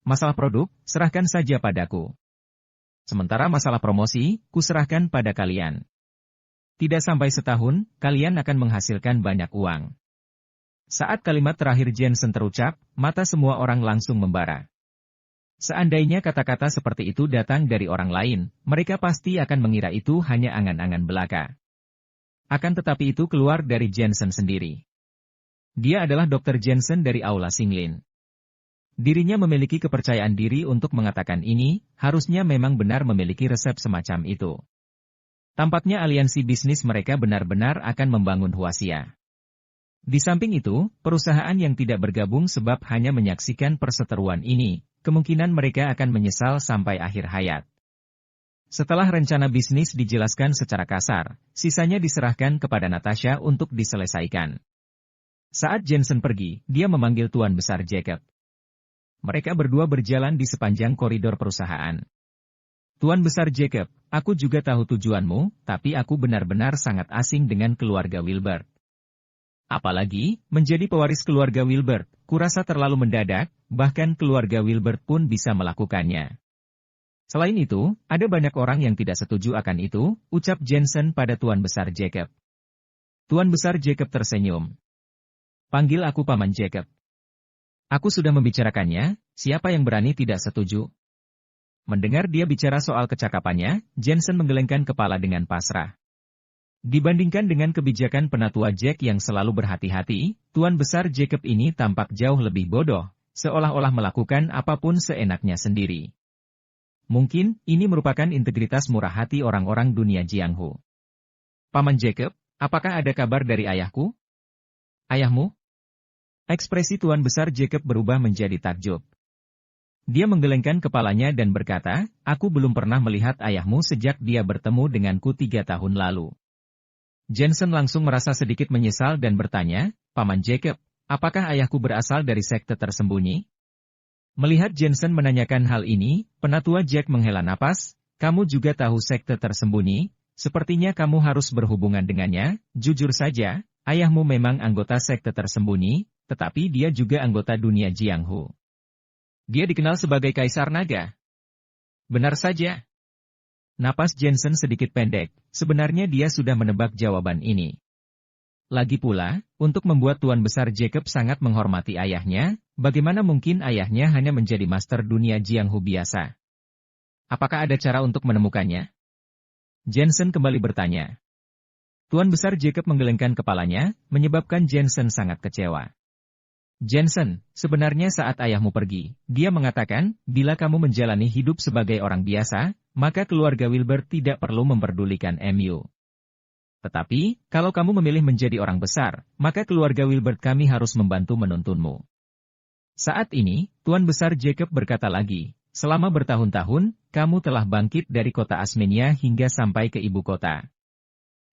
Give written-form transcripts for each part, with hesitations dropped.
Masalah produk, serahkan saja padaku. Sementara masalah promosi, kuserahkan pada kalian. Tidak sampai setahun, kalian akan menghasilkan banyak uang. Saat kalimat terakhir Jensen terucap, mata semua orang langsung membara. Seandainya kata-kata seperti itu datang dari orang lain, mereka pasti akan mengira itu hanya angan-angan belaka. Akan tetapi itu keluar dari Jensen sendiri. Dia adalah Dr. Jensen dari Aula Singlin. Dirinya memiliki kepercayaan diri untuk mengatakan ini, harusnya memang benar memiliki resep semacam itu. Tampaknya aliansi bisnis mereka benar-benar akan membangun Huaxia. Di samping itu, perusahaan yang tidak bergabung sebab hanya menyaksikan perseteruan ini, kemungkinan mereka akan menyesal sampai akhir hayat. Setelah rencana bisnis dijelaskan secara kasar, sisanya diserahkan kepada Natasha untuk diselesaikan. Saat Jensen pergi, dia memanggil Tuan Besar Jacob. Mereka berdua berjalan di sepanjang koridor perusahaan. Tuan Besar Jacob, aku juga tahu tujuanmu, tapi aku benar-benar sangat asing dengan keluarga Wilbert. Apalagi, menjadi pewaris keluarga Wilbert, kurasa terlalu mendadak, bahkan keluarga Wilbert pun bisa melakukannya. Selain itu, ada banyak orang yang tidak setuju akan itu, ucap Jensen pada Tuan Besar Jacob. Tuan Besar Jacob tersenyum. Panggil aku Paman Jacob. Aku sudah membicarakannya, siapa yang berani tidak setuju? Mendengar dia bicara soal kecakapannya, Jensen menggelengkan kepala dengan pasrah. Dibandingkan dengan kebijakan penatua Jack yang selalu berhati-hati, Tuan Besar Jacob ini tampak jauh lebih bodoh, seolah-olah melakukan apapun seenaknya sendiri. Mungkin, ini merupakan integritas murah hati orang-orang dunia Jianghu. Paman Jacob, apakah ada kabar dari ayahku? Ayahmu? Ekspresi Tuan Besar Jacob berubah menjadi takjub. Dia menggelengkan kepalanya dan berkata, aku belum pernah melihat ayahmu sejak dia bertemu denganku 3 tahun lalu. Jensen langsung merasa sedikit menyesal dan bertanya, Paman Jacob, apakah ayahku berasal dari sekte tersembunyi? Melihat Jensen menanyakan hal ini, penatua Jack menghela napas, kamu juga tahu sekte tersembunyi, sepertinya kamu harus berhubungan dengannya, jujur saja, ayahmu memang anggota sekte tersembunyi, tetapi dia juga anggota dunia Jianghu. Dia dikenal sebagai Kaisar Naga. Benar saja. Napas Jensen sedikit pendek, sebenarnya dia sudah menebak jawaban ini. Lagi pula, untuk membuat Tuan Besar Jacob sangat menghormati ayahnya, bagaimana mungkin ayahnya hanya menjadi master dunia Jianghu biasa? Apakah ada cara untuk menemukannya? Jensen kembali bertanya. Tuan Besar Jacob menggelengkan kepalanya, menyebabkan Jensen sangat kecewa. Jensen, sebenarnya saat ayahmu pergi, dia mengatakan, bila kamu menjalani hidup sebagai orang biasa, maka keluarga Wilbert tidak perlu memperdulikan MU. Tetapi, kalau kamu memilih menjadi orang besar, maka keluarga Wilbert kami harus membantu menuntunmu. Saat ini, Tuan Besar Jacob berkata lagi, selama bertahun-tahun, kamu telah bangkit dari kota Asmenia hingga sampai ke ibu kota.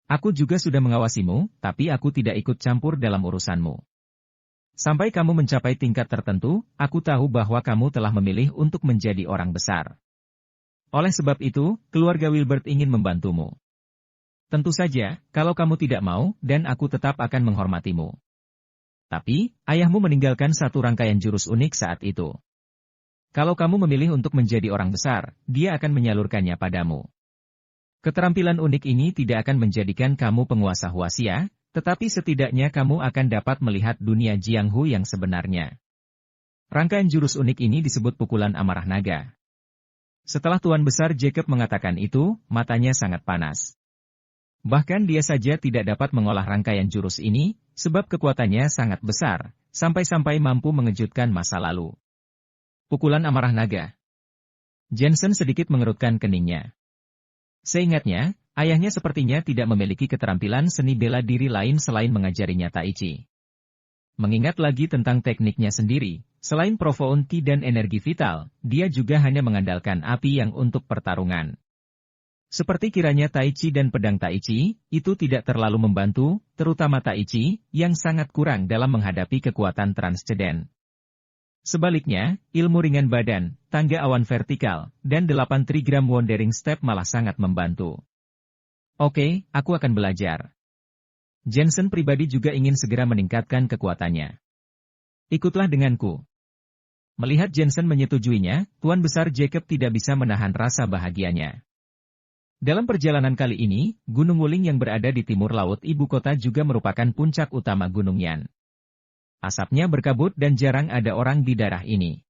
Aku juga sudah mengawasimu, tapi aku tidak ikut campur dalam urusanmu. Sampai kamu mencapai tingkat tertentu, aku tahu bahwa kamu telah memilih untuk menjadi orang besar. Oleh sebab itu, keluarga Wilbert ingin membantumu. Tentu saja, kalau kamu tidak mau, dan aku tetap akan menghormatimu. Tapi, ayahmu meninggalkan satu rangkaian jurus unik saat itu. Kalau kamu memilih untuk menjadi orang besar, dia akan menyalurkannya padamu. Keterampilan unik ini tidak akan menjadikan kamu penguasa Huaxia, tetapi setidaknya kamu akan dapat melihat dunia Jianghu yang sebenarnya. Rangkaian jurus unik ini disebut pukulan amarah naga. Setelah Tuan Besar Jacob mengatakan itu, matanya sangat panas. Bahkan dia saja tidak dapat mengolah rangkaian jurus ini, sebab kekuatannya sangat besar, sampai-sampai mampu mengejutkan masa lalu. Pukulan amarah naga. Jensen sedikit mengerutkan keningnya. Seingatnya, ayahnya sepertinya tidak memiliki keterampilan seni bela diri lain selain mengajarinya Tai Chi. Mengingat lagi tentang tekniknya sendiri, selain Profound Ki dan energi vital, dia juga hanya mengandalkan api yang untuk pertarungan. Seperti kiranya Tai Chi dan pedang Tai Chi, itu tidak terlalu membantu, terutama Tai Chi, yang sangat kurang dalam menghadapi kekuatan transcenden. Sebaliknya, ilmu ringan badan, tangga awan vertikal, dan 8 trigram Wandering Step malah sangat membantu. Oke, aku akan belajar. Jensen pribadi juga ingin segera meningkatkan kekuatannya. Ikutlah denganku. Melihat Jensen menyetujuinya, Tuan Besar Jacob tidak bisa menahan rasa bahagianya. Dalam perjalanan kali ini, Gunung Wuling yang berada di timur laut ibu kota juga merupakan puncak utama Gunung Yan. Asapnya berkabut dan jarang ada orang di daerah ini.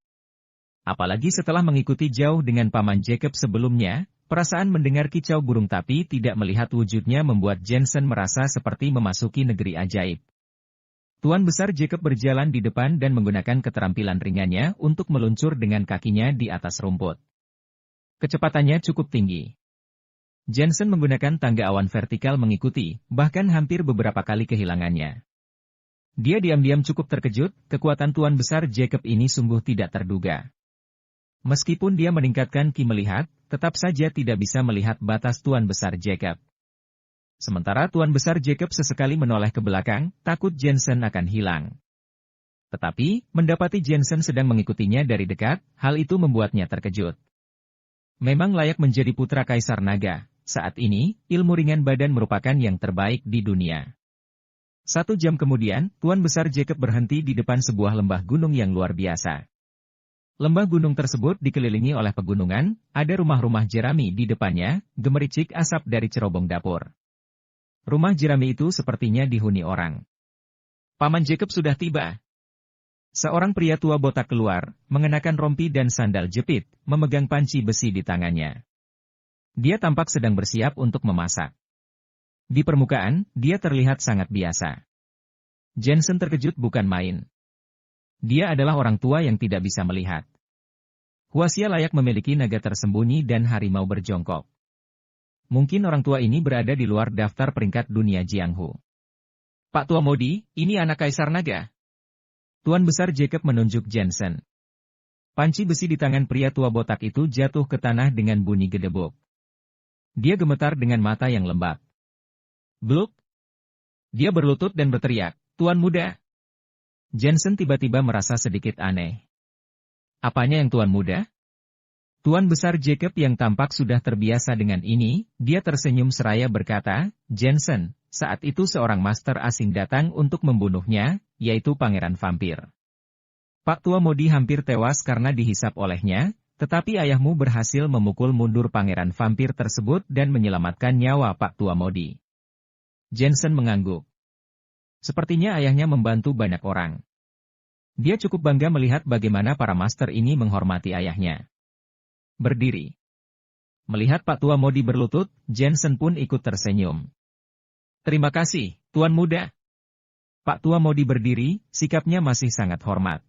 Apalagi setelah mengikuti jauh dengan Paman Jacob sebelumnya, perasaan mendengar kicau burung tapi tidak melihat wujudnya membuat Jensen merasa seperti memasuki negeri ajaib. Tuan Besar Jacob berjalan di depan dan menggunakan keterampilan ringannya untuk meluncur dengan kakinya di atas rumput. Kecepatannya cukup tinggi. Jensen menggunakan tangga awan vertikal mengikuti, bahkan hampir beberapa kali kehilangannya. Dia diam-diam cukup terkejut, kekuatan Tuan Besar Jacob ini sungguh tidak terduga. Meskipun dia meningkatkan ki melihat, tetap saja tidak bisa melihat batas Tuan Besar Jacob. Sementara Tuan Besar Jacob sesekali menoleh ke belakang, takut Jensen akan hilang. Tetapi, mendapati Jensen sedang mengikutinya dari dekat, hal itu membuatnya terkejut. Memang layak menjadi putra Kaisar Naga, saat ini, ilmu ringan badan merupakan yang terbaik di dunia. 1 jam kemudian, Tuan Besar Jacob berhenti di depan sebuah lembah gunung yang luar biasa. Lembah gunung tersebut dikelilingi oleh pegunungan, ada rumah-rumah jerami di depannya, gemericik asap dari cerobong dapur. Rumah jerami itu sepertinya dihuni orang. Paman Jacob sudah tiba. Seorang pria tua botak keluar, mengenakan rompi dan sandal jepit, memegang panci besi di tangannya. Dia tampak sedang bersiap untuk memasak. Di permukaan, dia terlihat sangat biasa. Jensen terkejut bukan main. Dia adalah orang tua yang tidak bisa melihat. Huaxia layak memiliki naga tersembunyi dan harimau berjongkok. Mungkin orang tua ini berada di luar daftar peringkat dunia Jianghu. Pak Tua Modi, ini anak Kaisar Naga. Tuan Besar Jacob menunjuk Jensen. Panci besi di tangan pria tua botak itu jatuh ke tanah dengan bunyi gedebuk. Dia gemetar dengan mata yang lembab. Bluk! Dia berlutut dan berteriak, Tuan Muda. Jensen tiba-tiba merasa sedikit aneh. Apanya yang Tuan Muda? Tuan Besar Jacob yang tampak sudah terbiasa dengan ini, dia tersenyum seraya berkata, Jensen, saat itu seorang master asing datang untuk membunuhnya, yaitu Pangeran Vampir. Pak Tua Modi hampir tewas karena dihisap olehnya, tetapi ayahmu berhasil memukul mundur Pangeran Vampir tersebut dan menyelamatkan nyawa Pak Tua Modi. Jensen mengangguk. Sepertinya ayahnya membantu banyak orang. Dia cukup bangga melihat bagaimana para master ini menghormati ayahnya. Berdiri. Melihat Pak Tua Modi berlutut, Jensen pun ikut tersenyum. Terima kasih, Tuan Muda. Pak Tua Modi berdiri, sikapnya masih sangat hormat.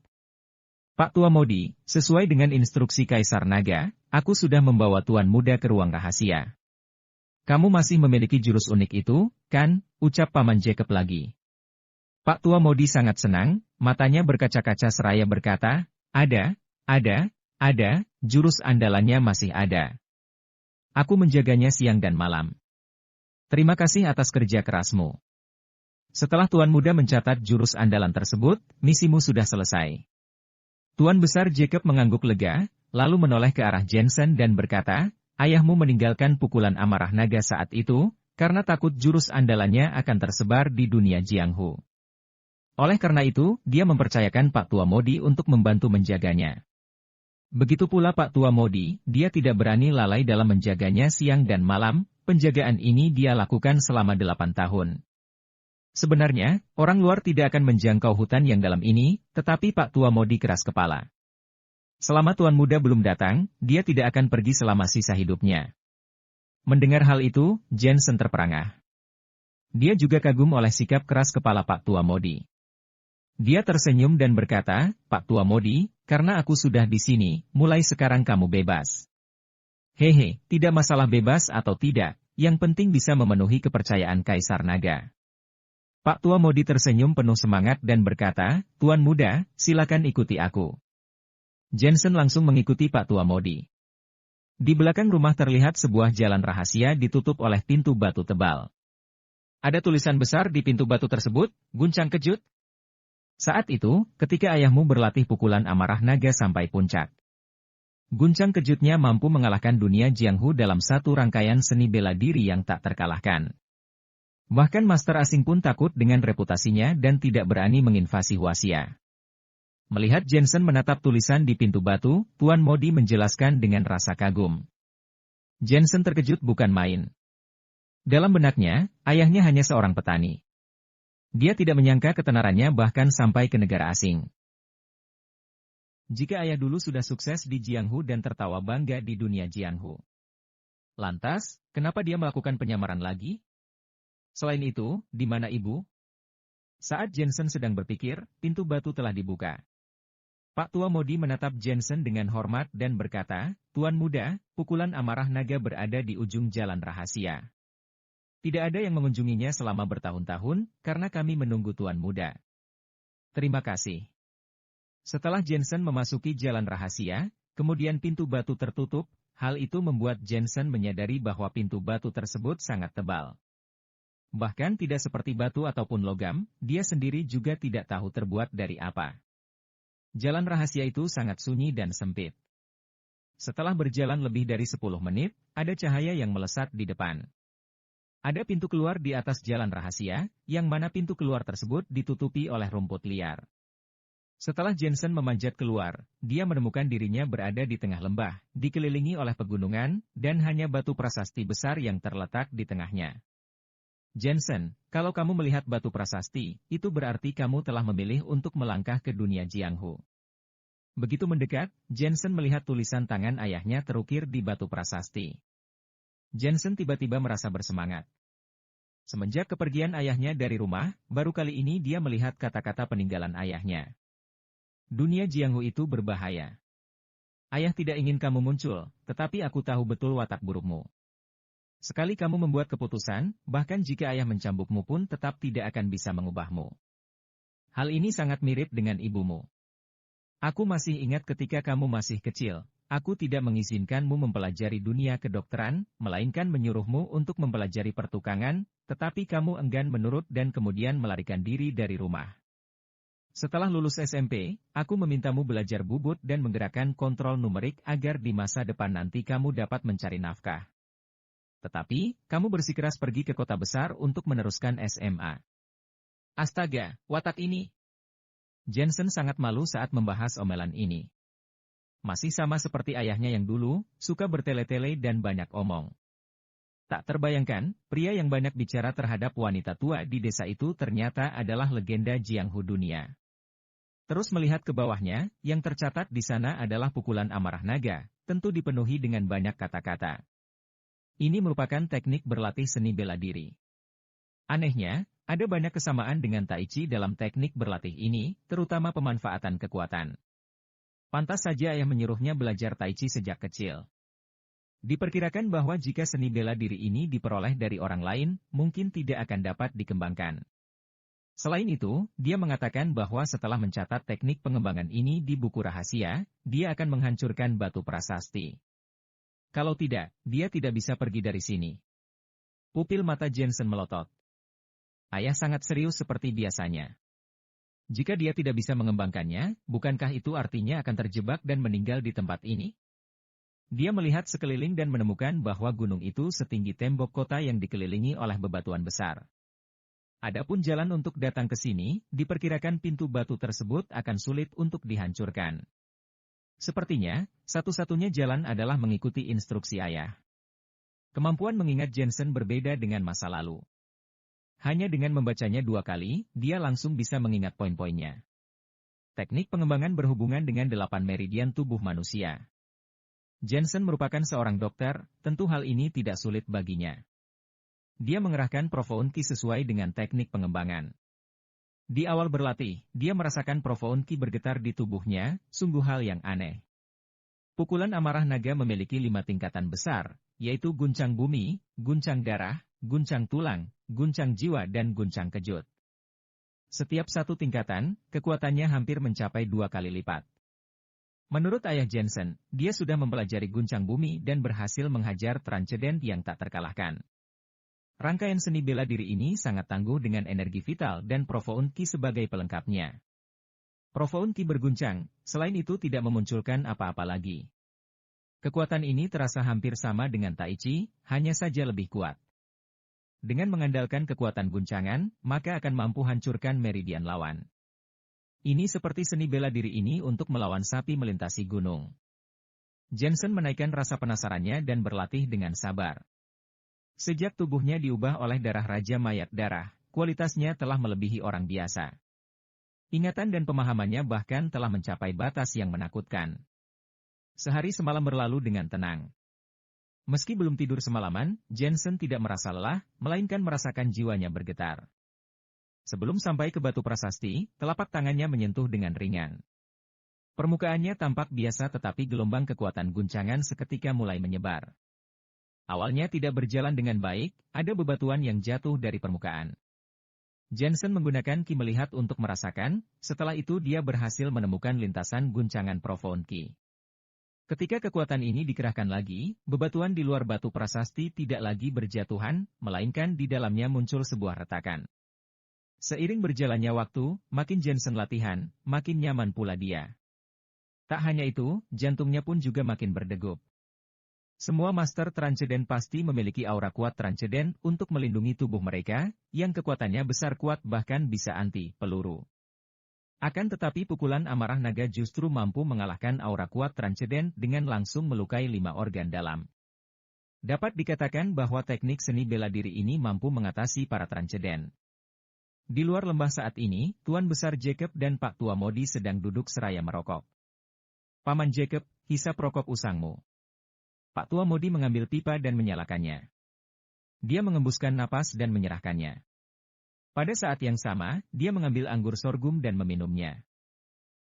Pak Tua Modi, sesuai dengan instruksi Kaisar Naga, aku sudah membawa Tuan Muda ke ruang rahasia. Kamu masih memiliki jurus unik itu, kan? Ucap Paman Jacob lagi. Pak Tua Modi sangat senang, matanya berkaca-kaca seraya berkata, ada, jurus andalannya masih ada. Aku menjaganya siang dan malam. Terima kasih atas kerja kerasmu. Setelah Tuan Muda mencatat jurus andalan tersebut, misimu sudah selesai. Tuan Besar Jacob mengangguk lega, lalu menoleh ke arah Jensen dan berkata, ayahmu meninggalkan pukulan amarah naga saat itu, karena takut jurus andalannya akan tersebar di dunia Jianghu. Oleh karena itu, dia mempercayakan Pak Tua Modi untuk membantu menjaganya. Begitu pula Pak Tua Modi, dia tidak berani lalai dalam menjaganya siang dan malam, penjagaan ini dia lakukan selama 8 tahun. Sebenarnya, orang luar tidak akan menjangkau hutan yang dalam ini, tetapi Pak Tua Modi keras kepala. Selama Tuan Muda belum datang, dia tidak akan pergi selama sisa hidupnya. Mendengar hal itu, Jensen terperangah. Dia juga kagum oleh sikap keras kepala Pak Tua Modi. Dia tersenyum dan berkata, Pak Tua Modi, karena aku sudah di sini, mulai sekarang kamu bebas. Hehe, tidak masalah bebas atau tidak, yang penting bisa memenuhi kepercayaan Kaisar Naga. Pak Tua Modi tersenyum penuh semangat dan berkata, Tuan Muda, silakan ikuti aku. Jensen langsung mengikuti Pak Tua Modi. Di belakang rumah terlihat sebuah jalan rahasia ditutup oleh pintu batu tebal. Ada tulisan besar di pintu batu tersebut, guncang kejut. Saat itu, ketika ayahmu berlatih pukulan amarah naga sampai puncak. Guncang kejutnya mampu mengalahkan dunia Jianghu dalam satu rangkaian seni bela diri yang tak terkalahkan. Bahkan master asing pun takut dengan reputasinya dan tidak berani menginvasi Huaxia. Melihat Jensen menatap tulisan di pintu batu, Tuan Modi menjelaskan dengan rasa kagum. Jensen terkejut bukan main. Dalam benaknya, ayahnya hanya seorang petani. Dia tidak menyangka ketenarannya bahkan sampai ke negara asing. Jika ayah dulu sudah sukses di Jianghu dan tertawa bangga di dunia Jianghu. Lantas, kenapa dia melakukan penyamaran lagi? Selain itu, di mana ibu? Saat Jensen sedang berpikir, pintu batu telah dibuka. Pak Tua Modi menatap Jensen dengan hormat dan berkata, "Tuan muda, pukulan amarah naga berada di ujung jalan rahasia. Tidak ada yang mengunjunginya selama bertahun-tahun, karena kami menunggu Tuan muda. Terima kasih." Setelah Jensen memasuki jalan rahasia, kemudian pintu batu tertutup, hal itu membuat Jensen menyadari bahwa pintu batu tersebut sangat tebal. Bahkan tidak seperti batu ataupun logam, dia sendiri juga tidak tahu terbuat dari apa. Jalan rahasia itu sangat sunyi dan sempit. Setelah berjalan lebih dari 10 menit, ada cahaya yang melesat di depan. Ada pintu keluar di atas jalan rahasia, yang mana pintu keluar tersebut ditutupi oleh rumput liar. Setelah Jensen memanjat keluar, dia menemukan dirinya berada di tengah lembah, dikelilingi oleh pegunungan, dan hanya batu prasasti besar yang terletak di tengahnya. Jensen, kalau kamu melihat batu prasasti, itu berarti kamu telah memilih untuk melangkah ke dunia Jianghu. Begitu mendekat, Jensen melihat tulisan tangan ayahnya terukir di batu prasasti. Jensen tiba-tiba merasa bersemangat. Semenjak kepergian ayahnya dari rumah, baru kali ini dia melihat kata-kata peninggalan ayahnya. Dunia Jianghu itu berbahaya. Ayah tidak ingin kamu muncul, tetapi aku tahu betul watak burukmu. Sekali kamu membuat keputusan, bahkan jika ayah mencambukmu pun tetap tidak akan bisa mengubahmu. Hal ini sangat mirip dengan ibumu. Aku masih ingat ketika kamu masih kecil, aku tidak mengizinkanmu mempelajari dunia kedokteran, melainkan menyuruhmu untuk mempelajari pertukangan, tetapi kamu enggan menurut dan kemudian melarikan diri dari rumah. Setelah lulus SMP, aku memintamu belajar bubut dan menggerakkan kontrol numerik agar di masa depan nanti kamu dapat mencari nafkah. Tetapi, kamu bersikeras pergi ke kota besar untuk meneruskan SMA. Astaga, watak ini! Jensen sangat malu saat membahas omelan ini. Masih sama seperti ayahnya yang dulu, suka bertele-tele dan banyak omong. Tak terbayangkan, pria yang banyak bicara terhadap wanita tua di desa itu ternyata adalah legenda Jianghu dunia. Terus melihat ke bawahnya, yang tercatat di sana adalah pukulan amarah naga, tentu dipenuhi dengan banyak kata-kata. Ini merupakan teknik berlatih seni bela diri. Anehnya, ada banyak kesamaan dengan Tai Chi dalam teknik berlatih ini, terutama pemanfaatan kekuatan. Pantas saja ayah menyuruhnya belajar Tai Chi sejak kecil. Diperkirakan bahwa jika seni bela diri ini diperoleh dari orang lain, mungkin tidak akan dapat dikembangkan. Selain itu, dia mengatakan bahwa setelah mencatat teknik pengembangan ini di buku rahasia, dia akan menghancurkan batu prasasti. Kalau tidak, dia tidak bisa pergi dari sini. Pupil mata Jensen melotot. Ayah sangat serius seperti biasanya. Jika dia tidak bisa mengembangkannya, bukankah itu artinya akan terjebak dan meninggal di tempat ini? Dia melihat sekeliling dan menemukan bahwa gunung itu setinggi tembok kota yang dikelilingi oleh bebatuan besar. Adapun jalan untuk datang ke sini, diperkirakan pintu batu tersebut akan sulit untuk dihancurkan. Sepertinya, satu-satunya jalan adalah mengikuti instruksi ayah. Kemampuan mengingat Jensen berbeda dengan masa lalu. Hanya dengan membacanya 2 kali, dia langsung bisa mengingat poin-poinnya. Teknik pengembangan berhubungan dengan 8 meridian tubuh manusia. Jensen merupakan seorang dokter, tentu hal ini tidak sulit baginya. Dia mengerahkan Profound Ki sesuai dengan teknik pengembangan. Di awal berlatih, dia merasakan Profound Ki bergetar di tubuhnya, sungguh hal yang aneh. Pukulan amarah naga memiliki 5 tingkatan besar, yaitu guncang bumi, guncang darah, guncang tulang, guncang jiwa dan guncang kejut. Setiap satu tingkatan, kekuatannya hampir mencapai 2 kali lipat. Menurut ayah Jensen, dia sudah mempelajari guncang bumi dan berhasil menghajar transcendent yang tak terkalahkan. Rangkaian seni bela diri ini sangat tangguh dengan energi vital dan Profound Ki sebagai pelengkapnya. Profound Ki berguncang, selain itu tidak memunculkan apa-apa lagi. Kekuatan ini terasa hampir sama dengan Tai Chi, hanya saja lebih kuat. Dengan mengandalkan kekuatan guncangan, maka akan mampu hancurkan meridian lawan. Ini seperti seni bela diri ini untuk melawan sapi melintasi gunung. Jensen menaikkan rasa penasarannya dan berlatih dengan sabar. Sejak tubuhnya diubah oleh darah Raja Mayat Darah, kualitasnya telah melebihi orang biasa. Ingatan dan pemahamannya bahkan telah mencapai batas yang menakutkan. Sehari semalam berlalu dengan tenang. Meski belum tidur semalaman, Jensen tidak merasa lelah, melainkan merasakan jiwanya bergetar. Sebelum sampai ke batu prasasti, telapak tangannya menyentuh dengan ringan. Permukaannya tampak biasa tetapi gelombang kekuatan guncangan seketika mulai menyebar. Awalnya tidak berjalan dengan baik, ada bebatuan yang jatuh dari permukaan. Jensen menggunakan ki melihat untuk merasakan, setelah itu dia berhasil menemukan lintasan guncangan profound ki. Ketika kekuatan ini dikerahkan lagi, bebatuan di luar batu prasasti tidak lagi berjatuhan, melainkan di dalamnya muncul sebuah retakan. Seiring berjalannya waktu, makin Jensen latihan, makin nyaman pula dia. Tak hanya itu, jantungnya pun juga makin berdegup. Semua Master Transcendent pasti memiliki aura kuat Transcendent untuk melindungi tubuh mereka, yang kekuatannya besar kuat bahkan bisa anti-peluru. Akan tetapi pukulan amarah naga justru mampu mengalahkan aura kuat Transcendent dengan langsung melukai 5 organ dalam. Dapat dikatakan bahwa teknik seni bela diri ini mampu mengatasi para Transcendent. Di luar lembah saat ini, Tuan Besar Jacob dan Pak Tua Modi sedang duduk seraya merokok. Paman Jacob, hisap rokok usangmu. Pak Tua Modi mengambil pipa dan menyalakannya. Dia mengembuskan napas dan menyerahkannya. Pada saat yang sama, dia mengambil anggur sorghum dan meminumnya.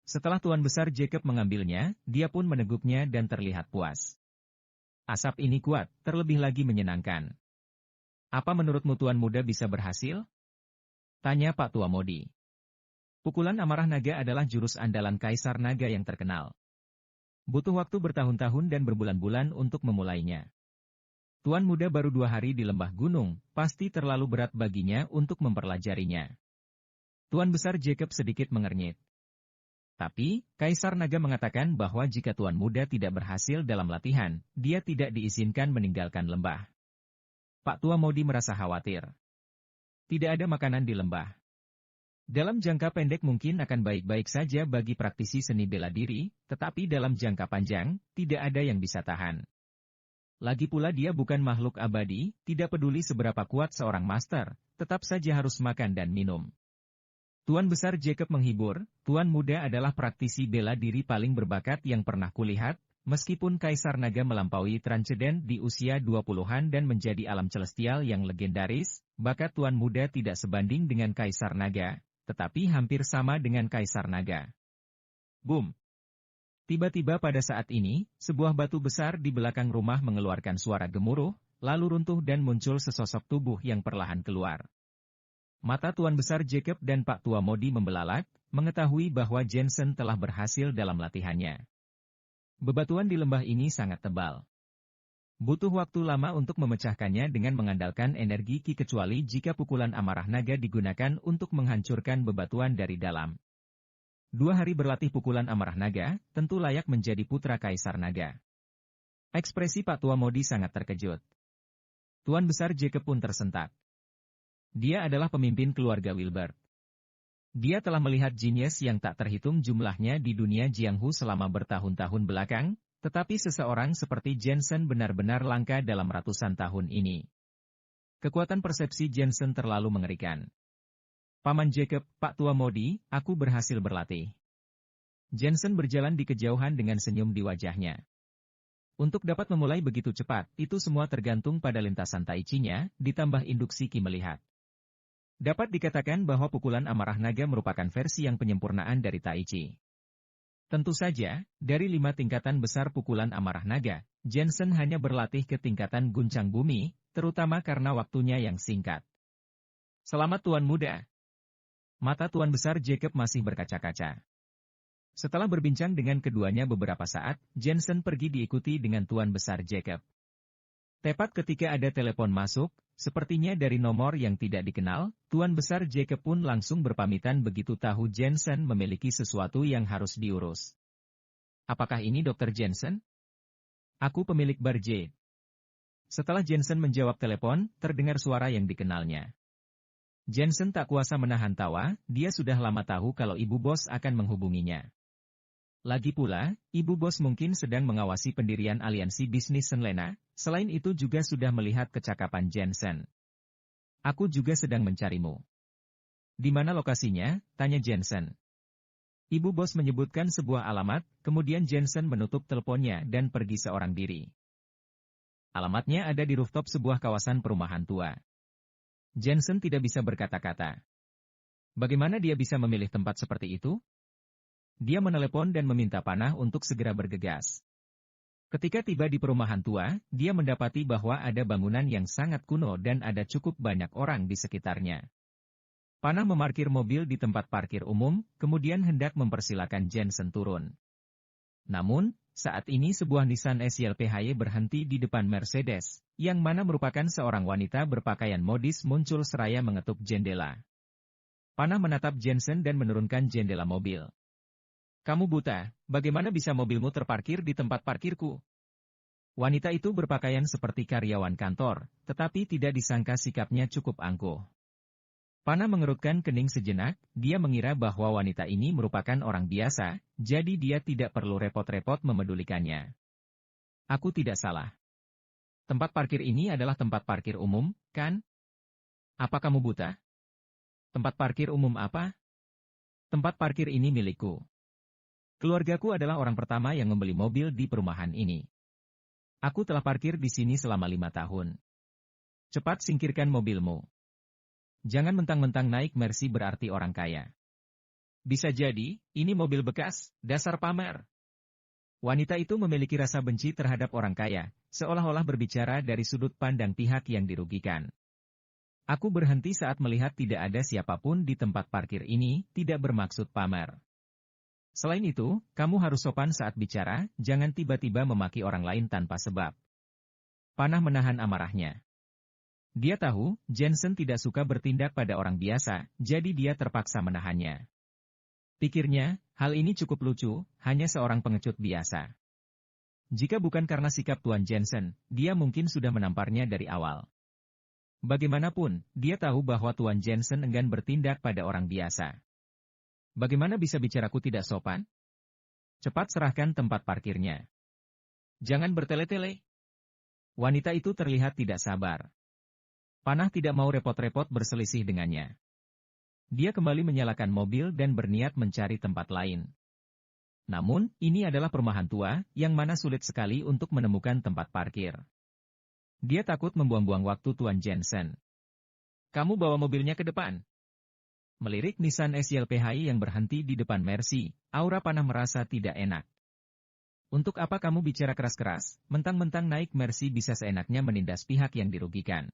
Setelah Tuan Besar Jacob mengambilnya, dia pun meneguknya dan terlihat puas. Asap ini kuat, terlebih lagi menyenangkan. Apa menurutmu Tuan Muda bisa berhasil? Tanya Pak Tua Modi. Pukulan amarah naga adalah jurus andalan Kaisar Naga yang terkenal. Butuh waktu bertahun-tahun dan berbulan-bulan untuk memulainya. Tuan Muda baru 2 hari di lembah gunung, pasti terlalu berat baginya untuk mempelajarinya. Tuan Besar Jacob sedikit mengernyit. Tapi, Kaisar Naga mengatakan bahwa jika Tuan Muda tidak berhasil dalam latihan, dia tidak diizinkan meninggalkan lembah. Pak Tua Modi merasa khawatir. Tidak ada makanan di lembah. Dalam jangka pendek mungkin akan baik-baik saja bagi praktisi seni bela diri, tetapi dalam jangka panjang, tidak ada yang bisa tahan. Lagi pula dia bukan makhluk abadi, tidak peduli seberapa kuat seorang master, tetap saja harus makan dan minum. Tuan Besar Jacob menghibur, Tuan Muda adalah praktisi bela diri paling berbakat yang pernah kulihat, meskipun Kaisar Naga melampaui Transcendent di usia 20-an dan menjadi alam celestial yang legendaris, bakat Tuan Muda tidak sebanding dengan Kaisar Naga, tetapi hampir sama dengan Kaisar Naga. Boom! Tiba-tiba pada saat ini, sebuah batu besar di belakang rumah mengeluarkan suara gemuruh, lalu runtuh dan muncul sesosok tubuh yang perlahan keluar. Mata Tuan Besar Jacob dan Pak Tua Modi membelalak, mengetahui bahwa Jensen telah berhasil dalam latihannya. Bebatuan di lembah ini sangat tebal. Butuh waktu lama untuk memecahkannya dengan mengandalkan energi ki kecuali jika pukulan amarah naga digunakan untuk menghancurkan bebatuan dari dalam. 2 hari berlatih pukulan amarah naga, tentu layak menjadi putra Kaisar Naga. Ekspresi Pak Tua Modi sangat terkejut. Tuan Besar Jacob pun tersentak. Dia adalah pemimpin keluarga Wilbert. Dia telah melihat jinius yang tak terhitung jumlahnya di dunia Jianghu selama bertahun-tahun belakang, tetapi seseorang seperti Jensen benar-benar langka dalam ratusan tahun ini. Kekuatan persepsi Jensen terlalu mengerikan. Paman Jacob, Pak Tua Modi, aku berhasil berlatih. Jensen berjalan di kejauhan dengan senyum di wajahnya. Untuk dapat memulai begitu cepat, itu semua tergantung pada lintasan tai chi-nya, ditambah induksi ki melihat. Dapat dikatakan bahwa pukulan amarah naga merupakan versi yang penyempurnaan dari Tai Chi. Tentu saja, dari 5 tingkatan besar pukulan amarah naga, Jensen hanya berlatih ke tingkatan guncang bumi, terutama karena waktunya yang singkat. Selamat Tuan Muda. Mata Tuan Besar Jacob masih berkaca-kaca. Setelah berbincang dengan keduanya beberapa saat, Jensen pergi diikuti dengan Tuan Besar Jacob. Tepat ketika ada telepon masuk, sepertinya dari nomor yang tidak dikenal, Tuan Besar Jacob pun langsung berpamitan begitu tahu Jensen memiliki sesuatu yang harus diurus. Apakah ini Dr. Jensen? Aku pemilik bar Jade. Setelah Jensen menjawab telepon, terdengar suara yang dikenalnya. Jensen tak kuasa menahan tawa, dia sudah lama tahu kalau ibu bos akan menghubunginya. Lagi pula, ibu bos mungkin sedang mengawasi pendirian aliansi bisnis Senlena, selain itu juga sudah melihat kecakapan Jensen. Aku juga sedang mencarimu. Di mana lokasinya? Tanya Jensen. Ibu bos menyebutkan sebuah alamat, kemudian Jensen menutup teleponnya dan pergi seorang diri. Alamatnya ada di rooftop sebuah kawasan perumahan tua. Jensen tidak bisa berkata-kata. Bagaimana dia bisa memilih tempat seperti itu? Dia menelepon dan meminta Panah untuk segera bergegas. Ketika tiba di perumahan tua, dia mendapati bahwa ada bangunan yang sangat kuno dan ada cukup banyak orang di sekitarnya. Panah memarkir mobil di tempat parkir umum, kemudian hendak mempersilakan Jensen turun. Namun, saat ini sebuah Nissan SLPHY berhenti di depan Mercedes, yang mana merupakan seorang wanita berpakaian modis muncul seraya mengetuk jendela. Panah menatap Jensen dan menurunkan jendela mobil. Kamu buta, bagaimana bisa mobilmu terparkir di tempat parkirku? Wanita itu berpakaian seperti karyawan kantor, tetapi tidak disangka sikapnya cukup angkuh. Panah mengerutkan kening sejenak, dia mengira bahwa wanita ini merupakan orang biasa, jadi dia tidak perlu repot-repot memedulikannya. Aku tidak salah. Tempat parkir ini adalah tempat parkir umum, kan? Apa kamu buta? Tempat parkir umum apa? Tempat parkir ini milikku. Keluargaku adalah orang pertama yang membeli mobil di perumahan ini. Aku telah parkir di sini selama 5 tahun. Cepat singkirkan mobilmu. Jangan mentang-mentang naik Mercy berarti orang kaya. Bisa jadi, ini mobil bekas, dasar pamer. Wanita itu memiliki rasa benci terhadap orang kaya, seolah-olah berbicara dari sudut pandang pihak yang dirugikan. Aku berhenti saat melihat tidak ada siapapun di tempat parkir ini, tidak bermaksud pamer. Selain itu, kamu harus sopan saat bicara, jangan tiba-tiba memaki orang lain tanpa sebab. Panah menahan amarahnya. Dia tahu, Jensen tidak suka bertindak pada orang biasa, jadi dia terpaksa menahannya. Pikirnya, hal ini cukup lucu, hanya seorang pengecut biasa. Jika bukan karena sikap Tuan Jensen, dia mungkin sudah menamparnya dari awal. Bagaimanapun, dia tahu bahwa Tuan Jensen enggan bertindak pada orang biasa. Bagaimana bisa bicaraku tidak sopan? Cepat serahkan tempat parkirnya. Jangan bertele-tele. Wanita itu terlihat tidak sabar. Panah tidak mau repot-repot berselisih dengannya. Dia kembali menyalakan mobil dan berniat mencari tempat lain. Namun, ini adalah perumahan tua, yang mana sulit sekali untuk menemukan tempat parkir. Dia takut membuang-buang waktu Tuan Jensen. Kamu bawa mobilnya ke depan. Melirik Nissan SLPHY yang berhenti di depan Mercy, aura Panah merasa tidak enak. Untuk apa kamu bicara keras-keras, mentang-mentang naik Mercy bisa seenaknya menindas pihak yang dirugikan.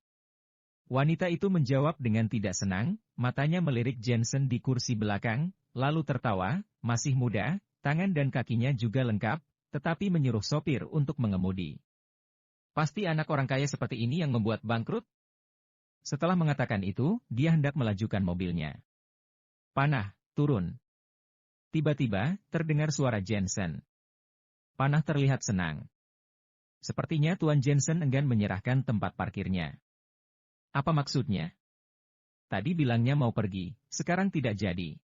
Wanita itu menjawab dengan tidak senang, matanya melirik Jensen di kursi belakang, lalu tertawa, masih muda, tangan dan kakinya juga lengkap, tetapi menyuruh sopir untuk mengemudi. Pasti anak orang kaya seperti ini yang membuat bangkrut? Setelah mengatakan itu, dia hendak melajukan mobilnya. Panah, turun. Tiba-tiba, terdengar suara Jensen. Panah terlihat senang. Sepertinya Tuan Jensen enggan menyerahkan tempat parkirnya. Apa maksudnya? Tadi bilangnya mau pergi, sekarang tidak jadi.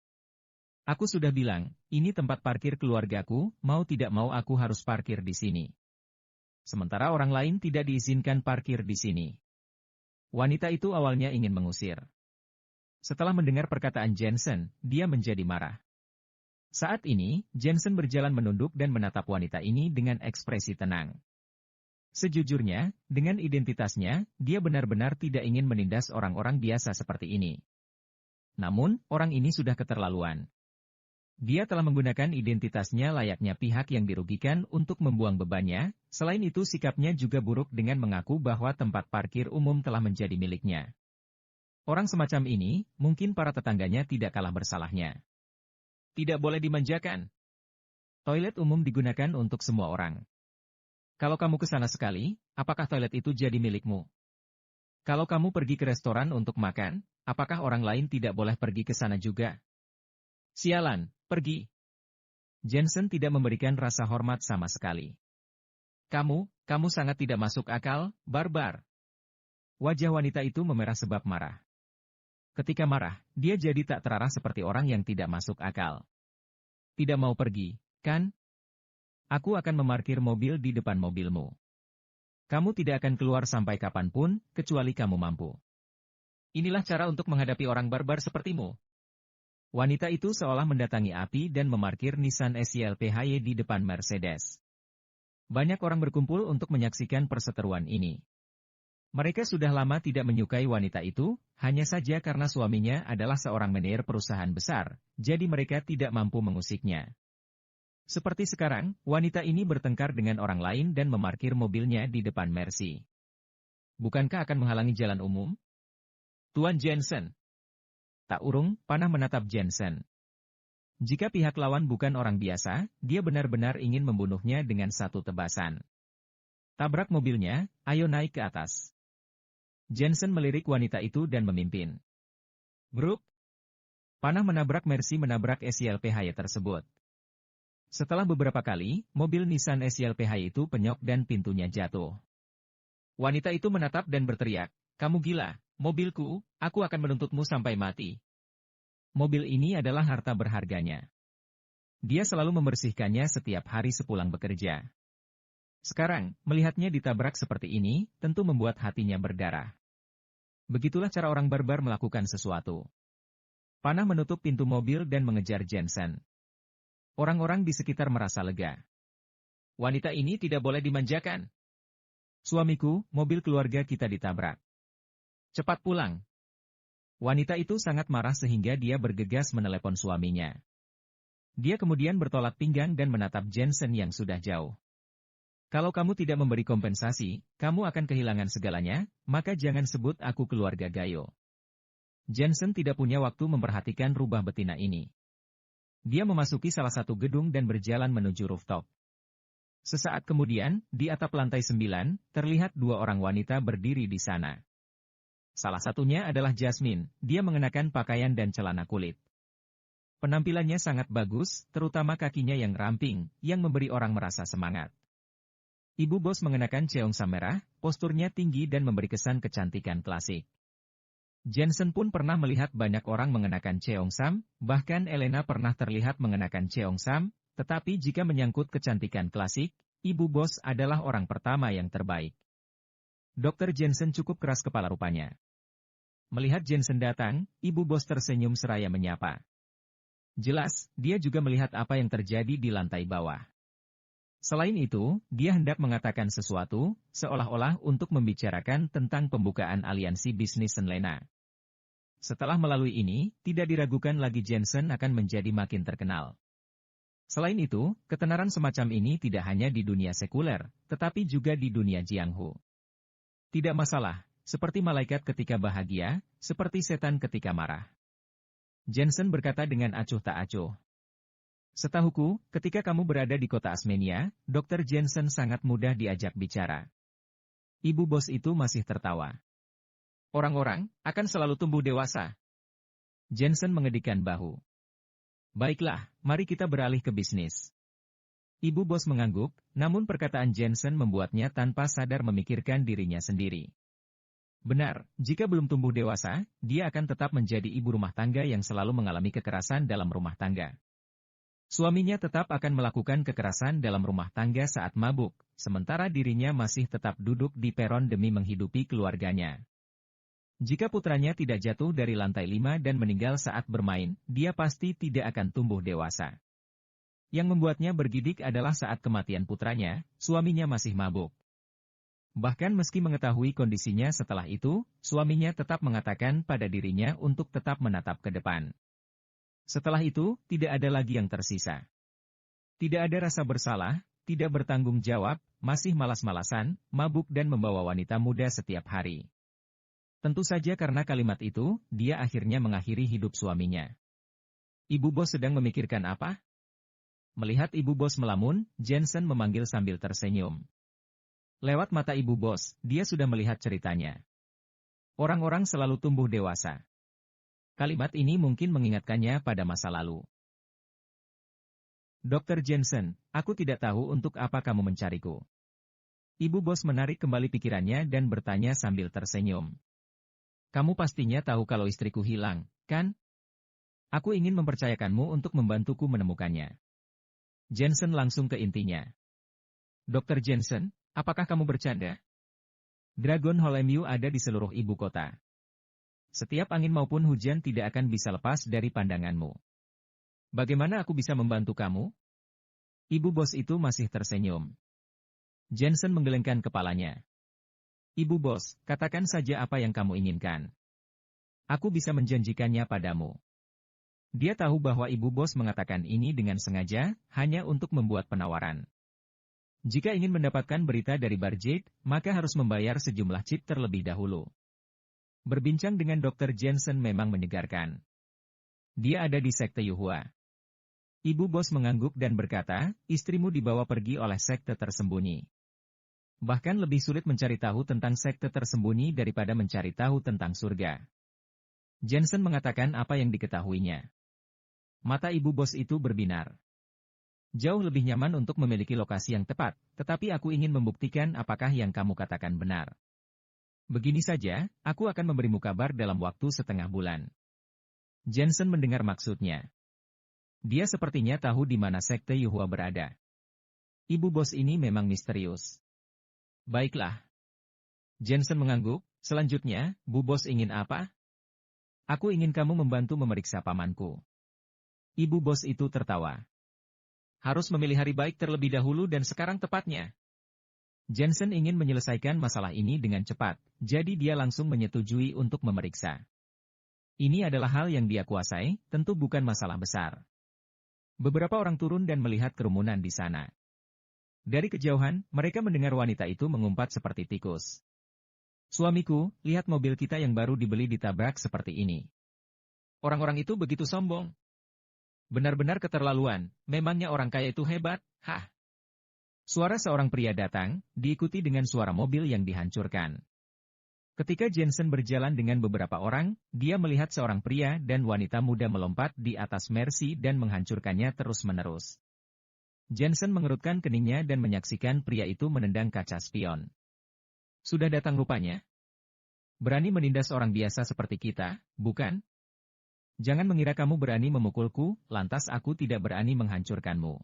Aku sudah bilang, ini tempat parkir keluargaku, mau tidak mau aku harus parkir di sini. Sementara orang lain tidak diizinkan parkir di sini. Wanita itu awalnya ingin mengusir. Setelah mendengar perkataan Jensen, dia menjadi marah. Saat ini, Jensen berjalan menunduk dan menatap wanita ini dengan ekspresi tenang. Sejujurnya, dengan identitasnya, dia benar-benar tidak ingin menindas orang-orang biasa seperti ini. Namun, orang ini sudah keterlaluan. Dia telah menggunakan identitasnya layaknya pihak yang dirugikan untuk membuang bebannya, selain itu sikapnya juga buruk dengan mengaku bahwa tempat parkir umum telah menjadi miliknya. Orang semacam ini, mungkin para tetangganya tidak kalah bersalahnya. Tidak boleh dimanjakan. Toilet umum digunakan untuk semua orang. Kalau kamu ke sana sekali, apakah toilet itu jadi milikmu? Kalau kamu pergi ke restoran untuk makan, apakah orang lain tidak boleh pergi ke sana juga? Sialan, pergi. Jensen tidak memberikan rasa hormat sama sekali. Kamu sangat tidak masuk akal, barbar. Wajah wanita itu memerah sebab marah. Ketika marah, dia jadi tak terarah seperti orang yang tidak masuk akal. Tidak mau pergi, kan? Aku akan memarkir mobil di depan mobilmu. Kamu tidak akan keluar sampai kapanpun, kecuali kamu mampu. Inilah cara untuk menghadapi orang barbar sepertimu. Wanita itu seolah mendatangi api dan memarkir Nissan SYLPHY di depan Mercedes. Banyak orang berkumpul untuk menyaksikan perseteruan ini. Mereka sudah lama tidak menyukai wanita itu, hanya saja karena suaminya adalah seorang manajer perusahaan besar, jadi mereka tidak mampu mengusiknya. Seperti sekarang, wanita ini bertengkar dengan orang lain dan memarkir mobilnya di depan Mercy. Bukankah akan menghalangi jalan umum? Tuan Jensen. Tak urung, Panah menatap Jensen. Jika pihak lawan bukan orang biasa, dia benar-benar ingin membunuhnya dengan satu tebasan. Tabrak mobilnya, ayo naik ke atas. Jensen melirik wanita itu dan memimpin. Bruk! Panah menabrak Mercy menabrak SYLPHY tersebut. Setelah beberapa kali, mobil Nissan SYLPHY itu penyok dan pintunya jatuh. Wanita itu menatap dan berteriak, kamu gila, mobilku, aku akan menuntutmu sampai mati. Mobil ini adalah harta berharganya. Dia selalu membersihkannya setiap hari sepulang bekerja. Sekarang, melihatnya ditabrak seperti ini, tentu membuat hatinya berdarah. Begitulah cara orang barbar melakukan sesuatu. Panah menutup pintu mobil dan mengejar Jensen. Orang-orang di sekitar merasa lega. Wanita ini tidak boleh dimanjakan. Suamiku, mobil keluarga kita ditabrak. Cepat pulang. Wanita itu sangat marah sehingga dia bergegas menelepon suaminya. Dia kemudian bertolak pinggang dan menatap Jensen yang sudah jauh. Kalau kamu tidak memberi kompensasi, kamu akan kehilangan segalanya, maka jangan sebut aku keluarga Gayo. Jensen tidak punya waktu memperhatikan rubah betina ini. Dia memasuki salah satu gedung dan berjalan menuju rooftop. Sesaat kemudian, di atap lantai 9, terlihat dua orang wanita berdiri di sana. Salah satunya adalah Jasmine, dia mengenakan pakaian dan celana kulit. Penampilannya sangat bagus, terutama kakinya yang ramping, yang memberi orang merasa semangat. Ibu bos mengenakan cheongsam merah, posturnya tinggi dan memberi kesan kecantikan klasik. Jensen pun pernah melihat banyak orang mengenakan cheongsam, bahkan Elena pernah terlihat mengenakan cheongsam, tetapi jika menyangkut kecantikan klasik, ibu bos adalah orang pertama yang terbaik. Dr. Jensen cukup keras kepala rupanya. Melihat Jensen datang, ibu bos tersenyum seraya menyapa. Jelas, dia juga melihat apa yang terjadi di lantai bawah. Selain itu, dia hendak mengatakan sesuatu, seolah-olah untuk membicarakan tentang pembukaan aliansi bisnis Senlena. Setelah melalui ini, tidak diragukan lagi Jensen akan menjadi makin terkenal. Selain itu, ketenaran semacam ini tidak hanya di dunia sekuler, tetapi juga di dunia Jianghu. Tidak masalah, seperti malaikat ketika bahagia, seperti setan ketika marah. Jensen berkata dengan acuh tak acuh. Setahuku, ketika kamu berada di kota Asmenia, Dr. Jensen sangat mudah diajak bicara. Ibu bos itu masih tertawa. Orang-orang akan selalu tumbuh dewasa. Jensen mengedikkan bahu. Baiklah, mari kita beralih ke bisnis. Ibu bos mengangguk, namun perkataan Jensen membuatnya tanpa sadar memikirkan dirinya sendiri. Benar, jika belum tumbuh dewasa, dia akan tetap menjadi ibu rumah tangga yang selalu mengalami kekerasan dalam rumah tangga. Suaminya tetap akan melakukan kekerasan dalam rumah tangga saat mabuk, sementara dirinya masih tetap duduk di peron demi menghidupi keluarganya. Jika putranya tidak jatuh dari lantai 5 dan meninggal saat bermain, dia pasti tidak akan tumbuh dewasa. Yang membuatnya bergidik adalah saat kematian putranya, suaminya masih mabuk. Bahkan meski mengetahui kondisinya setelah itu, suaminya tetap mengatakan pada dirinya untuk tetap menatap ke depan. Setelah itu, tidak ada lagi yang tersisa. Tidak ada rasa bersalah, tidak bertanggung jawab, masih malas-malasan, mabuk dan membawa wanita muda setiap hari. Tentu saja karena kalimat itu, dia akhirnya mengakhiri hidup suaminya. Ibu bos sedang memikirkan apa? Melihat ibu bos melamun, Jensen memanggil sambil tersenyum. Lewat mata ibu bos, dia sudah melihat ceritanya. Orang-orang selalu tumbuh dewasa. Kalimat ini mungkin mengingatkannya pada masa lalu. Dr. Jensen, aku tidak tahu untuk apa kamu mencariku. Ibu bos menarik kembali pikirannya dan bertanya sambil tersenyum. Kamu pastinya tahu kalau istriku hilang, kan? Aku ingin mempercayakanmu untuk membantuku menemukannya. Jensen langsung ke intinya. Dr. Jensen, apakah kamu bercanda? Dragon Holemiu ada di seluruh ibu kota. Setiap angin maupun hujan tidak akan bisa lepas dari pandanganmu. Bagaimana aku bisa membantu kamu? Ibu bos itu masih tersenyum. Jensen menggelengkan kepalanya. Ibu bos, katakan saja apa yang kamu inginkan. Aku bisa menjanjikannya padamu. Dia tahu bahwa ibu bos mengatakan ini dengan sengaja, hanya untuk membuat penawaran. Jika ingin mendapatkan berita dari Barjade, maka harus membayar sejumlah chip terlebih dahulu. Berbincang dengan Dr. Jensen memang menyegarkan. Dia ada di sekte Yuhua. Ibu bos mengangguk dan berkata, istrimu dibawa pergi oleh sekte tersembunyi. Bahkan lebih sulit mencari tahu tentang sekte tersembunyi daripada mencari tahu tentang surga. Jensen mengatakan apa yang diketahuinya. Mata ibu bos itu berbinar. Jauh lebih nyaman untuk memiliki lokasi yang tepat, tetapi aku ingin membuktikan apakah yang kamu katakan benar. Begini saja, aku akan memberimu kabar dalam waktu setengah bulan. Jensen mendengar maksudnya. Dia sepertinya tahu di mana sekte Yuhua berada. Ibu bos ini memang misterius. Baiklah. Jensen mengangguk, selanjutnya, Bu bos ingin apa? Aku ingin kamu membantu memeriksa pamanku. Ibu bos itu tertawa. Harus memilih hari baik terlebih dahulu dan sekarang tepatnya. Jensen ingin menyelesaikan masalah ini dengan cepat, jadi dia langsung menyetujui untuk memeriksa. Ini adalah hal yang dia kuasai, tentu bukan masalah besar. Beberapa orang turun dan melihat kerumunan di sana. Dari kejauhan, mereka mendengar wanita itu mengumpat seperti tikus. Suamiku, lihat mobil kita yang baru dibeli ditabrak seperti ini. Orang-orang itu begitu sombong. Benar-benar keterlaluan, memangnya orang kaya itu hebat, hah? Suara seorang pria datang, diikuti dengan suara mobil yang dihancurkan. Ketika Jensen berjalan dengan beberapa orang, dia melihat seorang pria dan wanita muda melompat di atas Mercy dan menghancurkannya terus-menerus. Jensen mengerutkan keningnya dan menyaksikan pria itu menendang kaca spion. Sudah datang rupanya? Berani menindas orang biasa seperti kita, bukan? Jangan mengira kamu berani memukulku, lantas aku tidak berani menghancurkanmu.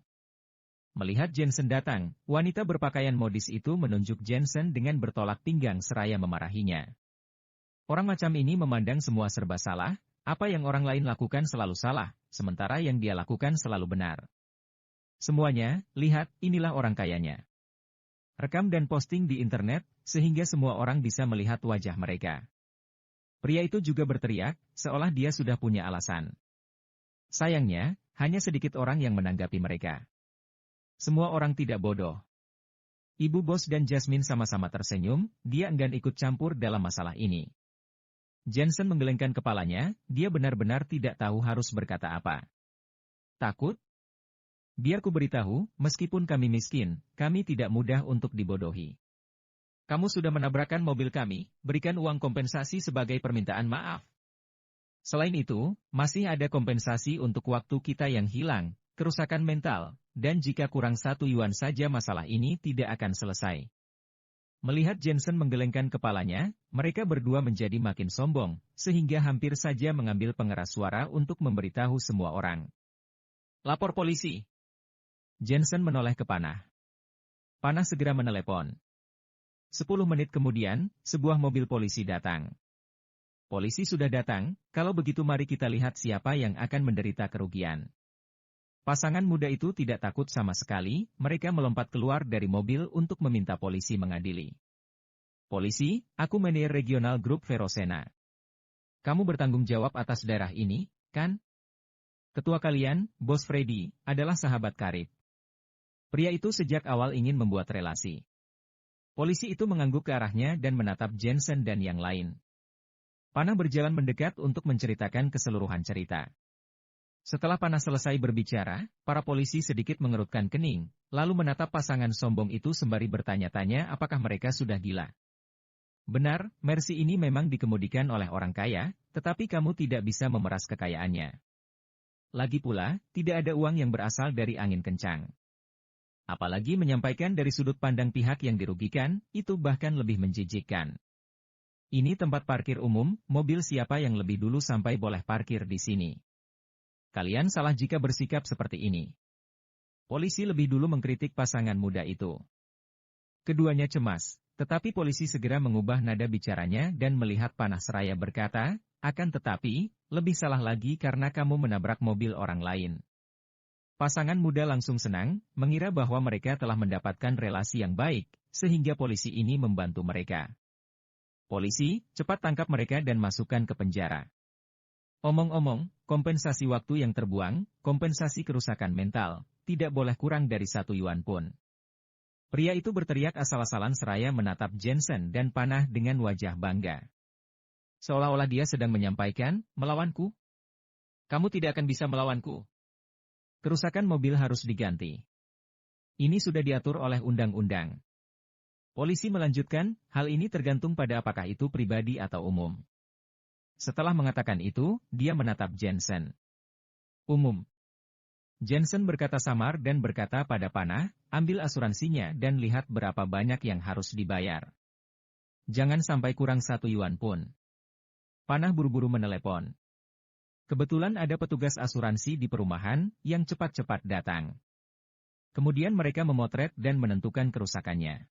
Melihat Jensen datang, wanita berpakaian modis itu menunjuk Jensen dengan bertolak pinggang seraya memarahinya. Orang macam ini memandang semua serba salah, apa yang orang lain lakukan selalu salah, sementara yang dia lakukan selalu benar. Semuanya, lihat, inilah orang kayanya. Rekam dan posting di internet, sehingga semua orang bisa melihat wajah mereka. Pria itu juga berteriak, seolah dia sudah punya alasan. Sayangnya, hanya sedikit orang yang menanggapi mereka. Semua orang tidak bodoh. Ibu bos dan Jasmine sama-sama tersenyum, dia enggan ikut campur dalam masalah ini. Jensen menggelengkan kepalanya, dia benar-benar tidak tahu harus berkata apa. Takut? Biar ku beritahu, meskipun kami miskin, kami tidak mudah untuk dibodohi. Kamu sudah menabrakkan mobil kami, berikan uang kompensasi sebagai permintaan maaf. Selain itu, masih ada kompensasi untuk waktu kita yang hilang, kerusakan mental, dan jika kurang 1 yuan saja masalah ini tidak akan selesai. Melihat Jensen menggelengkan kepalanya, mereka berdua menjadi makin sombong, sehingga hampir saja mengambil pengeras suara untuk memberitahu semua orang. Lapor polisi. Jensen menoleh ke Panah. Panah segera menelepon. 10 menit kemudian, sebuah mobil polisi datang. Polisi sudah datang, kalau begitu mari kita lihat siapa yang akan menderita kerugian. Pasangan muda itu tidak takut sama sekali, mereka melompat keluar dari mobil untuk meminta polisi mengadili. Polisi, aku manajer regional grup Verosena. Kamu bertanggung jawab atas daerah ini, kan? Ketua kalian, Bos Freddy, adalah sahabat karib. Pria itu sejak awal ingin membuat relasi. Polisi itu mengangguk ke arahnya dan menatap Jensen dan yang lain. Panah berjalan mendekat untuk menceritakan keseluruhan cerita. Setelah Panah selesai berbicara, para polisi sedikit mengerutkan kening, lalu menatap pasangan sombong itu sembari bertanya-tanya apakah mereka sudah gila. Benar, Mercy ini memang dikemudikan oleh orang kaya, tetapi kamu tidak bisa memeras kekayaannya. Lagi pula, tidak ada uang yang berasal dari angin kencang. Apalagi menyampaikan dari sudut pandang pihak yang dirugikan, itu bahkan lebih menjijikkan. Ini tempat parkir umum, mobil siapa yang lebih dulu sampai boleh parkir di sini? Kalian salah jika bersikap seperti ini. Polisi lebih dulu mengkritik pasangan muda itu. Keduanya cemas, tetapi polisi segera mengubah nada bicaranya dan melihat panah seraya berkata, akan tetapi, lebih salah lagi karena kamu menabrak mobil orang lain. Pasangan muda langsung senang, mengira bahwa mereka telah mendapatkan relasi yang baik, sehingga polisi ini membantu mereka. Polisi, cepat tangkap mereka dan masukkan ke penjara. Omong-omong, kompensasi waktu yang terbuang, kompensasi kerusakan mental, tidak boleh kurang dari 1 yuan pun. Pria itu berteriak asal-asalan seraya menatap Jensen dan panah dengan wajah bangga. Seolah-olah dia sedang menyampaikan, melawanku? Kamu tidak akan bisa melawanku. Kerusakan mobil harus diganti. Ini sudah diatur oleh undang-undang. Polisi melanjutkan, hal ini tergantung pada apakah itu pribadi atau umum. Setelah mengatakan itu, dia menatap Jensen. Umum. Jensen berkata samar dan berkata pada panah, ambil asuransinya dan lihat berapa banyak yang harus dibayar. Jangan sampai kurang 1 yuan pun. Panah buru-buru menelepon. Kebetulan ada petugas asuransi di perumahan yang cepat-cepat datang. Kemudian mereka memotret dan menentukan kerusakannya.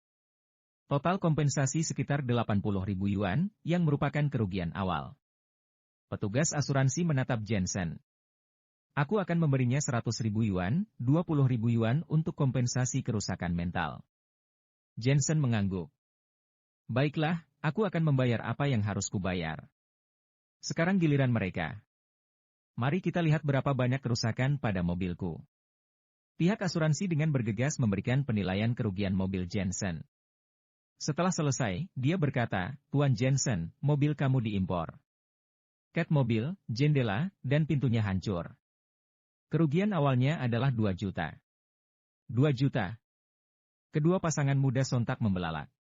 Total kompensasi sekitar 80.000 yuan, yang merupakan kerugian awal. Petugas asuransi menatap Jensen. Aku akan memberinya 100.000 yuan, 20.000 yuan untuk kompensasi kerusakan mental. Jensen mengangguk. Baiklah, aku akan membayar apa yang harus kubayar. Sekarang giliran mereka. Mari kita lihat berapa banyak kerusakan pada mobilku. Pihak asuransi dengan bergegas memberikan penilaian kerugian mobil Jensen. Setelah selesai, dia berkata, Tuan Jensen, mobil kamu diimpor. Cat mobil, jendela, dan pintunya hancur. Kerugian awalnya adalah 2 juta. 2 juta. Kedua pasangan muda sontak membelalak.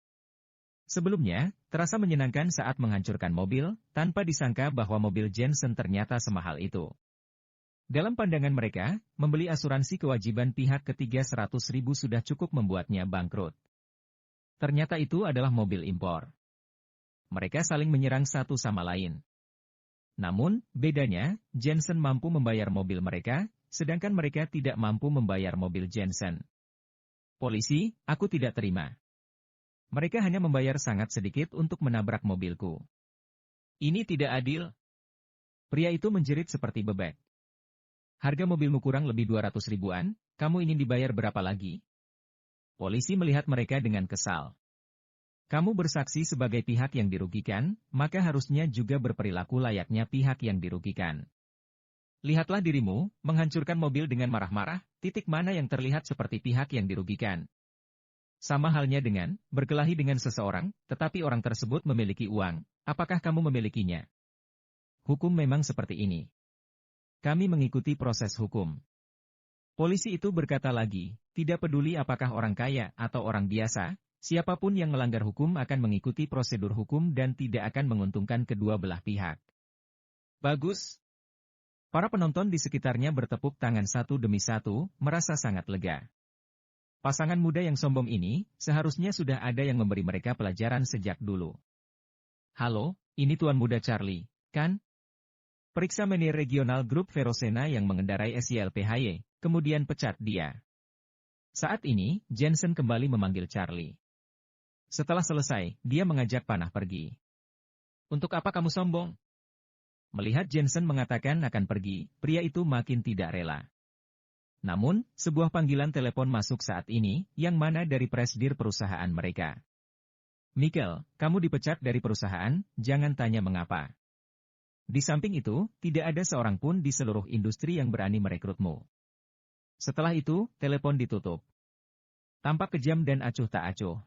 Sebelumnya, terasa menyenangkan saat menghancurkan mobil, tanpa disangka bahwa mobil Jensen ternyata semahal itu. Dalam pandangan mereka, membeli asuransi kewajiban pihak ketiga 100.000 sudah cukup membuatnya bangkrut. Ternyata itu adalah mobil impor. Mereka saling menyerang satu sama lain. Namun, bedanya, Jensen mampu membayar mobil mereka, sedangkan mereka tidak mampu membayar mobil Jensen. Polisi, aku tidak terima. Mereka hanya membayar sangat sedikit untuk menabrak mobilku. Ini tidak adil. Pria itu menjerit seperti bebek. Harga mobilmu kurang lebih 200 ribuan, kamu ingin dibayar berapa lagi? Polisi melihat mereka dengan kesal. Kamu bersaksi sebagai pihak yang dirugikan, maka harusnya juga berperilaku layaknya pihak yang dirugikan. Lihatlah dirimu, menghancurkan mobil dengan marah-marah, titik mana yang terlihat seperti pihak yang dirugikan. Sama halnya dengan, berkelahi dengan seseorang, tetapi orang tersebut memiliki uang, apakah kamu memilikinya? Hukum memang seperti ini. Kami mengikuti proses hukum. Polisi itu berkata lagi, tidak peduli apakah orang kaya atau orang biasa, siapapun yang melanggar hukum akan mengikuti prosedur hukum dan tidak akan menguntungkan kedua belah pihak. Bagus. Para penonton di sekitarnya bertepuk tangan satu demi satu, merasa sangat lega. Pasangan muda yang sombong ini, seharusnya sudah ada yang memberi mereka pelajaran sejak dulu. Halo, ini Tuan Muda Charlie, kan? Periksa manajer regional grup Verosena yang mengendarai SYLPHY, kemudian pecat dia. Saat ini, Jensen kembali memanggil Charlie. Setelah selesai, dia mengajak panah pergi. Untuk apa kamu sombong? Melihat Jensen mengatakan akan pergi, pria itu makin tidak rela. Namun, sebuah panggilan telepon masuk saat ini, yang mana dari presidir perusahaan mereka. Michael, kamu dipecat dari perusahaan, jangan tanya mengapa. Di samping itu, tidak ada seorang pun di seluruh industri yang berani merekrutmu. Setelah itu, telepon ditutup. Tampak kejam dan acuh tak acuh.